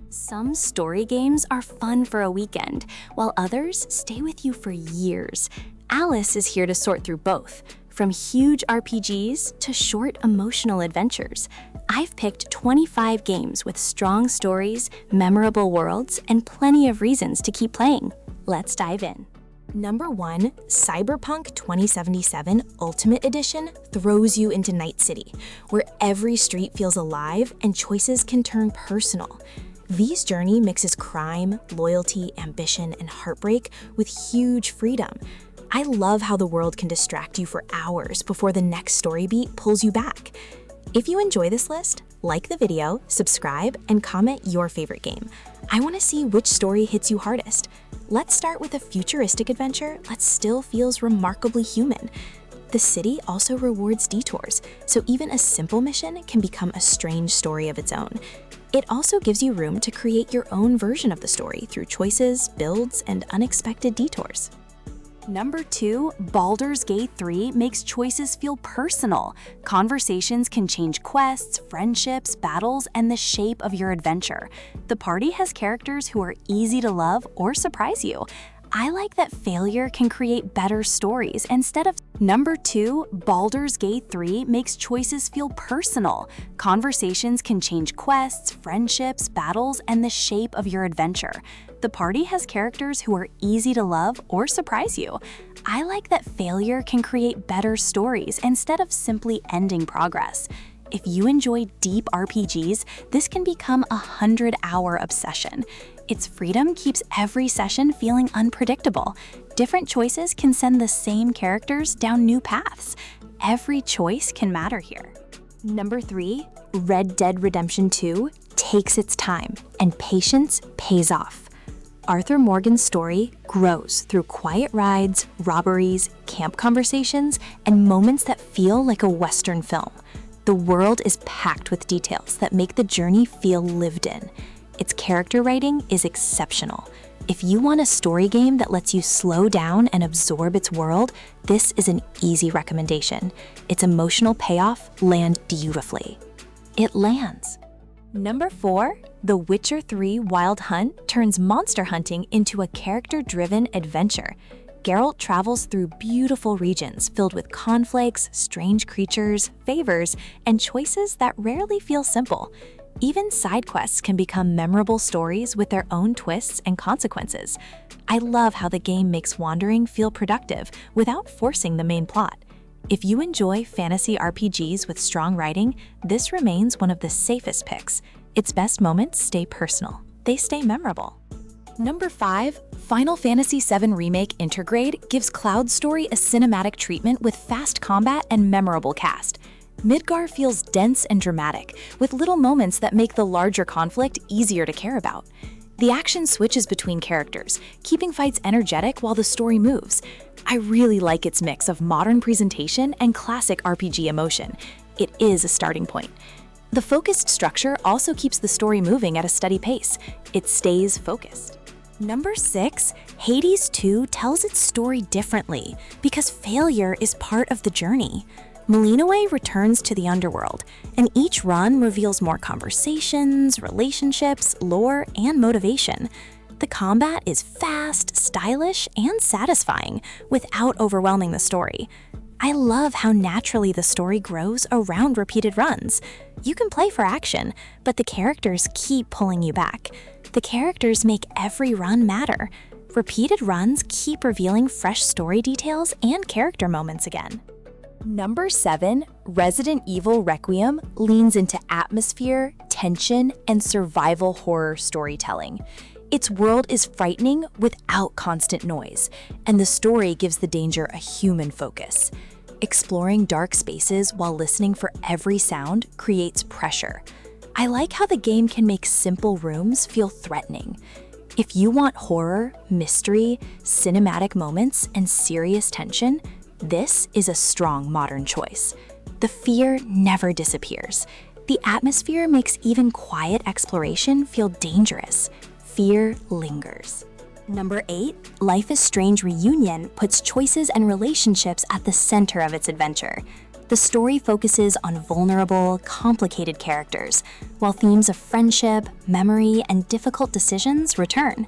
Some story games are fun for a weekend, while others stay with you for years. Alice is here to sort through both, from huge RPGs to short emotional adventures. I've picked 25 games with strong stories, memorable worlds, and plenty of reasons to keep playing. Let's dive in. Number 1, Cyberpunk 2077 Ultimate Edition throws you into Night City, where every street feels alive and choices can turn personal. V's journey mixes crime, loyalty, ambition, and heartbreak with huge freedom. I love how the world can distract you for hours before the next story beat pulls you back. If you enjoy this list, like the video, subscribe, and comment your favorite game. I want to see which story hits you hardest. Let's start with a futuristic adventure that still feels remarkably human. The city also rewards detours, so even a simple mission can become a strange story of its own. It also gives you room to create your own version of the story through choices, builds, and unexpected detours. Number 2, Baldur's Gate 3 makes choices feel personal. Conversations can change quests, friendships, battles, and the shape of your adventure. The party has characters who are easy to love or surprise you. I like that failure can create better stories instead of. Number 2, Baldur's Gate 3 makes choices feel personal. Conversations can change quests, friendships, battles, and the shape of your adventure. The party has characters who are easy to love or surprise you. I like that failure can create better stories instead of simply ending progress. If you enjoy deep RPGs, this can become a 100-hour obsession. Its freedom keeps every session feeling unpredictable. Different choices can send the same characters down new paths. Every choice can matter here. Number 3, Red Dead Redemption 2 takes its time, and patience pays off. Arthur Morgan's story grows through quiet rides, robberies, camp conversations, and moments that feel like a Western film. The world is packed with details that make the journey feel lived in. Its character writing is exceptional. If you want a story game that lets you slow down and absorb its world, this is an easy recommendation. Its emotional payoff lands beautifully. It lands. Number 4, The Witcher 3 Wild Hunt turns monster hunting into a character-driven adventure. Geralt travels through beautiful regions filled with conflicts, strange creatures, favors, and choices that rarely feel simple. Even side quests can become memorable stories with their own twists and consequences. I love how the game makes wandering feel productive without forcing the main plot. If you enjoy fantasy RPGs with strong writing, this remains one of the safest picks. Its best moments stay personal. They stay memorable. Number 5, Final Fantasy VII Remake Intergrade gives Cloud's story a cinematic treatment with fast combat and memorable cast. Midgar feels dense and dramatic, with little moments that make the larger conflict easier to care about. The action switches between characters, keeping fights energetic while the story moves. I really like its mix of modern presentation and classic RPG emotion. It is a starting point. The focused structure also keeps the story moving at a steady pace. It stays focused. Number 6, Hades 2 tells its story differently because failure is part of the journey. Malinois returns to the underworld, and each run reveals more conversations, relationships, lore, and motivation. The combat is fast, stylish, and satisfying without overwhelming the story. I love how naturally the story grows around repeated runs. You can play for action, but the characters keep pulling you back. The characters make every run matter. Repeated runs keep revealing fresh story details and character moments again. Number 7, Resident Evil Requiem leans into atmosphere, tension, and survival horror storytelling. Its world is frightening without constant noise, and the story gives the danger a human focus. Exploring dark spaces while listening for every sound creates pressure. I like how the game can make simple rooms feel threatening. If you want horror, mystery, cinematic moments, and serious tension, this is a strong modern choice. The fear never disappears. The atmosphere makes even quiet exploration feel dangerous. Fear lingers. Number 8, Life is Strange Reunion puts choices and relationships at the center of its adventure. The story focuses on vulnerable, complicated characters, while themes of friendship, memory, and difficult decisions return.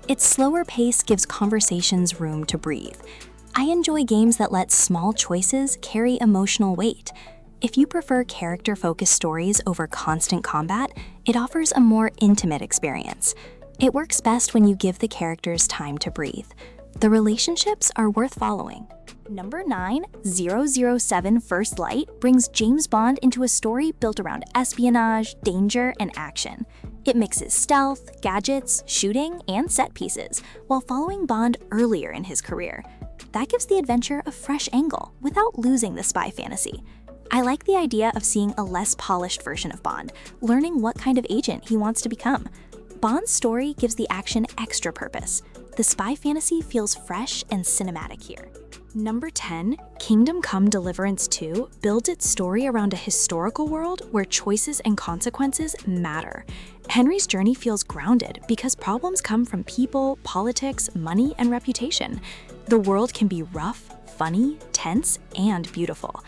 Its slower pace gives conversations room to breathe. I enjoy games that let small choices carry emotional weight. If you prefer character-focused stories over constant combat, it offers a more intimate experience. It works best when you give the characters time to breathe. The relationships are worth following. Number 9, 007 First Light brings James Bond into a story built around espionage, danger, and action. It mixes stealth, gadgets, shooting, and set pieces, while following Bond earlier in his career. That gives the adventure a fresh angle without losing the spy fantasy. I like the idea of seeing a less polished version of Bond, learning what kind of agent he wants to become. Bond's story gives the action extra purpose. The spy fantasy feels fresh and cinematic here. Number 10, Kingdom Come Deliverance 2 builds its story around a historical world where choices and consequences matter. Henry's journey feels grounded because problems come from people, politics, money, and reputation. The world can be rough, funny, tense, and beautiful.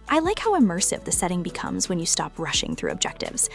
I like how immersive the setting becomes when you stop rushing through objectives.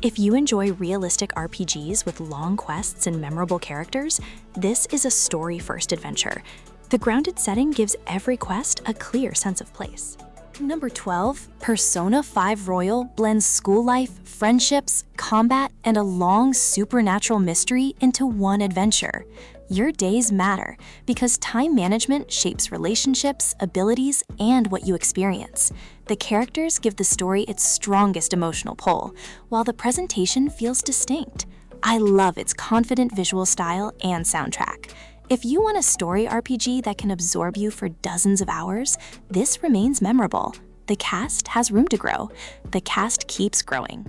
If you enjoy realistic RPGs with long quests and memorable characters, this is a story-first adventure. The grounded setting gives every quest a clear sense of place. Number 12, Persona 5 Royal blends school life, friendships, combat, and a long supernatural mystery into one adventure. Your days matter because time management shapes relationships, abilities, and what you experience. The characters give the story its strongest emotional pull, while the presentation feels distinct. I love its confident visual style and soundtrack. If you want a story RPG that can absorb you for dozens of hours, this remains memorable. The cast has room to grow. The cast keeps growing.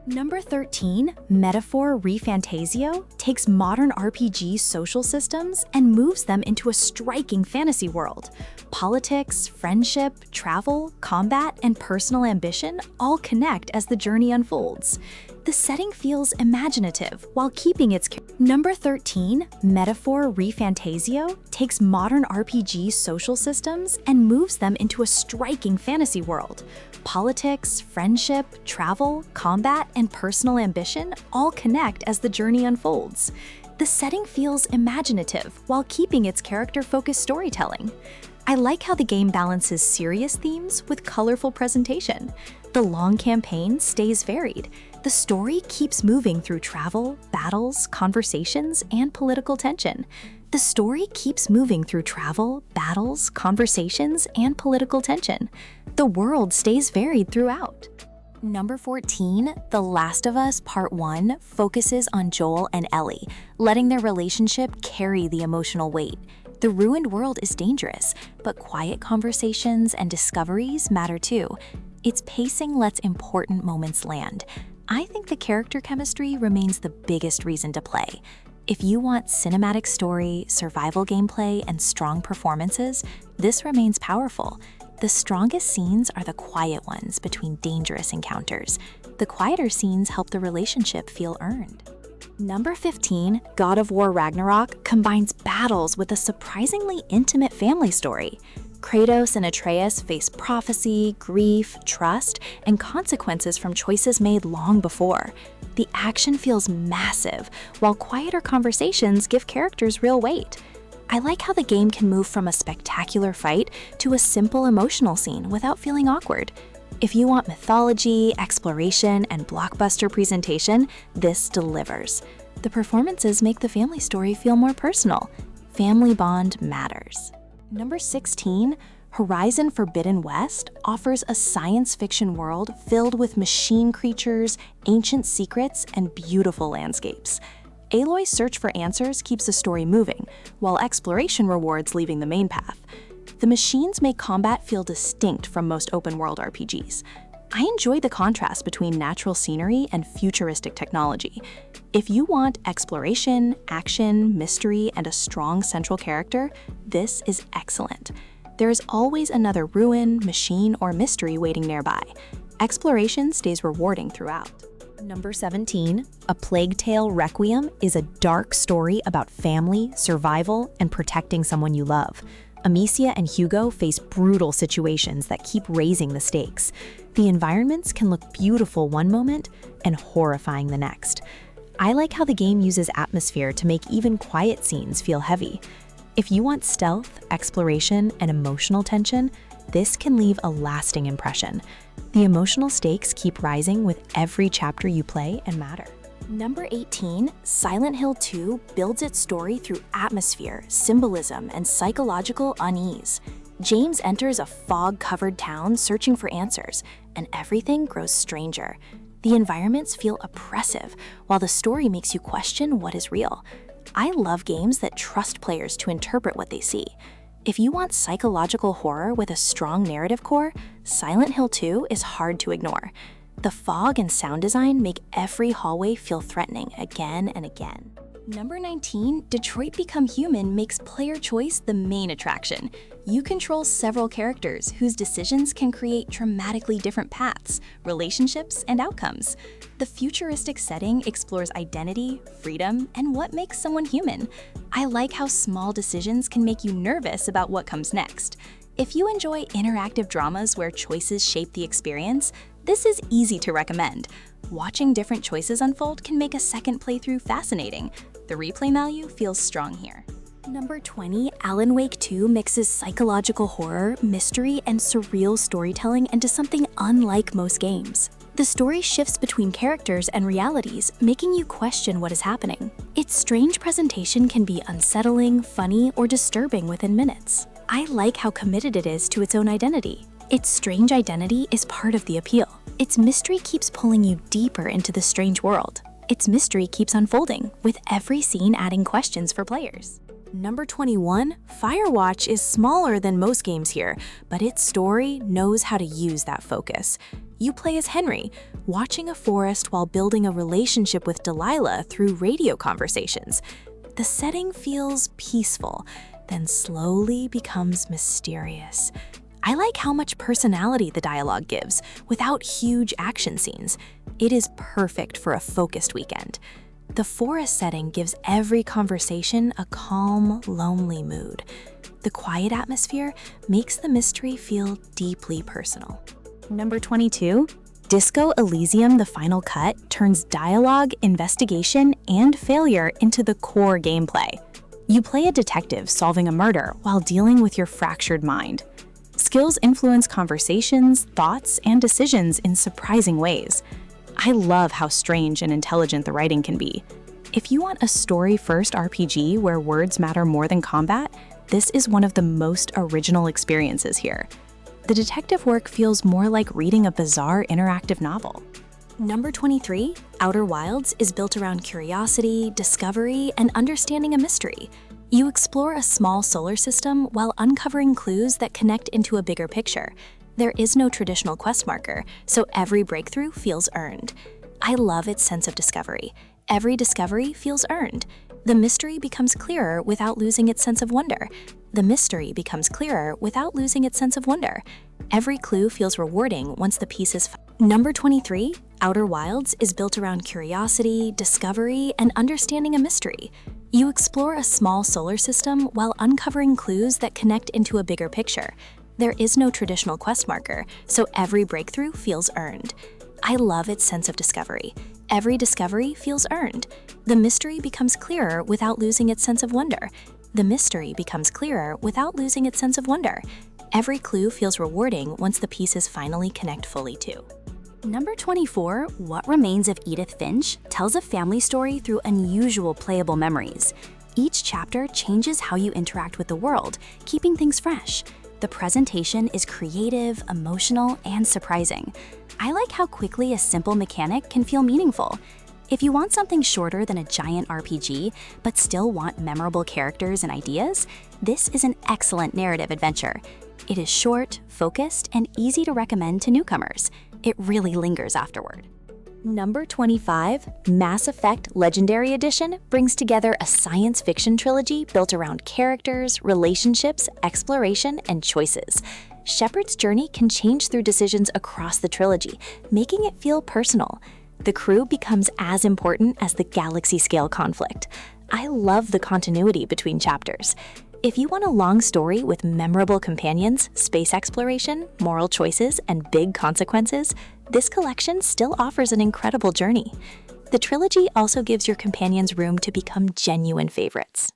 Number 13, Metaphor ReFantazio takes modern RPG social systems and moves them into a striking fantasy world. Politics, friendship, travel, combat, and personal ambition all connect as the journey unfolds. The setting feels imaginative while keeping its... Number 13, Metaphor ReFantazio takes modern RPG social systems and moves them into a striking fantasy world. Politics, friendship, travel, combat, and personal ambition all connect as the journey unfolds. The setting feels imaginative while keeping its character-focused storytelling. I like how the game balances serious themes with colorful presentation. The long campaign stays varied. The story keeps moving through travel, battles, conversations, and political tension. The story keeps moving through travel, battles, conversations, and political tension. The world stays varied throughout. Number 14, The Last of Us Part 1 focuses on Joel and Ellie, letting their relationship carry the emotional weight. The ruined world is dangerous, but quiet conversations and discoveries matter too. Its pacing lets important moments land. I think the character chemistry remains the biggest reason to play. If you want cinematic story, survival gameplay, and strong performances, this remains powerful. The strongest scenes are the quiet ones between dangerous encounters. The quieter scenes help the relationship feel earned. Number 15, God of War Ragnarök combines battles with a surprisingly intimate family story. Kratos and Atreus face prophecy, grief, trust, and consequences from choices made long before. The action feels massive, while quieter conversations give characters real weight. I like how the game can move from a spectacular fight to a simple emotional scene without feeling awkward. If you want mythology, exploration, and blockbuster presentation, this delivers. The performances make the family story feel more personal. Family bond matters. Number 16, Horizon Forbidden West offers a science fiction world filled with machine creatures, ancient secrets, and beautiful landscapes. Aloy's search for answers keeps the story moving, while exploration rewards leaving the main path. The machines make combat feel distinct from most open-world RPGs. I enjoy the contrast between natural scenery and futuristic technology. If you want exploration, action, mystery, and a strong central character, this is excellent. There is always another ruin, machine, or mystery waiting nearby. Exploration stays rewarding throughout. Number 17, A Plague Tale Requiem is a dark story about family, survival, and protecting someone you love. Amicia and Hugo face brutal situations that keep raising the stakes. The environments can look beautiful one moment and horrifying the next. I like how the game uses atmosphere to make even quiet scenes feel heavy. If you want stealth, exploration, and emotional tension, this can leave a lasting impression. The emotional stakes keep rising with every chapter you play and matter. Number 18, Silent Hill 2 builds its story through atmosphere, symbolism, and psychological unease. James enters a fog-covered town searching for answers, and everything grows stranger. The environments feel oppressive, while the story makes you question what is real. I love games that trust players to interpret what they see. If you want psychological horror with a strong narrative core, Silent Hill 2 is hard to ignore. The fog and sound design make every hallway feel threatening again and again. Number 19, Detroit Become Human makes player choice the main attraction. You control several characters whose decisions can create dramatically different paths, relationships, and outcomes. The futuristic setting explores identity, freedom, and what makes someone human. I like how small decisions can make you nervous about what comes next. If you enjoy interactive dramas where choices shape the experience, this is easy to recommend. Watching different choices unfold can make a second playthrough fascinating. The replay value feels strong here. Number 20, Alan Wake 2 mixes psychological horror, mystery, and surreal storytelling into something unlike most games. The story shifts between characters and realities, making you question what is happening. Its strange presentation can be unsettling, funny, or disturbing within minutes. I like how committed it is to its own identity. Its strange identity is part of the appeal. Its mystery keeps pulling you deeper into the strange world. Its mystery keeps unfolding, with every scene adding questions for players. Number 21, Firewatch is smaller than most games here, but its story knows how to use that focus. You play as Henry, watching a forest while building a relationship with Delilah through radio conversations. The setting feels peaceful, then slowly becomes mysterious. I like how much personality the dialogue gives, without huge action scenes. It is perfect for a focused weekend. The forest setting gives every conversation a calm, lonely mood. The quiet atmosphere makes the mystery feel deeply personal. Number 22, Disco Elysium: The Final Cut turns dialogue, investigation, and failure into the core gameplay. You play a detective solving a murder while dealing with your fractured mind. Skills influence conversations, thoughts, and decisions in surprising ways. I love how strange and intelligent the writing can be. If you want a story-first RPG where words matter more than combat, this is one of the most original experiences here. The detective work feels more like reading a bizarre interactive novel. Number 23, Outer Wilds is built around curiosity, discovery, and understanding a mystery. You explore a small solar system while uncovering clues that connect into a bigger picture. There is no traditional quest marker, so every breakthrough feels earned. I love its sense of discovery. Every discovery feels earned. The mystery becomes clearer without losing its sense of wonder. The mystery becomes clearer without losing its sense of wonder. Every clue feels rewarding once the pieces. Number 23, Outer Wilds is built around curiosity, discovery, and understanding a mystery. You explore a small solar system while uncovering clues that connect into a bigger picture. There is no traditional quest marker, so every breakthrough feels earned. I love its sense of discovery. Every discovery feels earned. The mystery becomes clearer without losing its sense of wonder. The mystery becomes clearer without losing its sense of wonder. Every clue feels rewarding once the pieces finally connect fully too. Number 24, What Remains of Edith Finch tells a family story through unusual playable memories. Each chapter changes how you interact with the world, keeping things fresh. The presentation is creative, emotional, and surprising. I like how quickly a simple mechanic can feel meaningful. If you want something shorter than a giant RPG, but still want memorable characters and ideas, this is an excellent narrative adventure. It is short, focused, and easy to recommend to newcomers. It really lingers afterward. Number 25, Mass Effect Legendary Edition brings together a science fiction trilogy built around characters, relationships, exploration, and choices. Shepard's journey can change through decisions across the trilogy, making it feel personal. The crew becomes as important as the galaxy-scale conflict. I love the continuity between chapters. If you want a long story with memorable companions, space exploration, moral choices, and big consequences, this collection still offers an incredible journey. The trilogy also gives your companions room to become genuine favorites.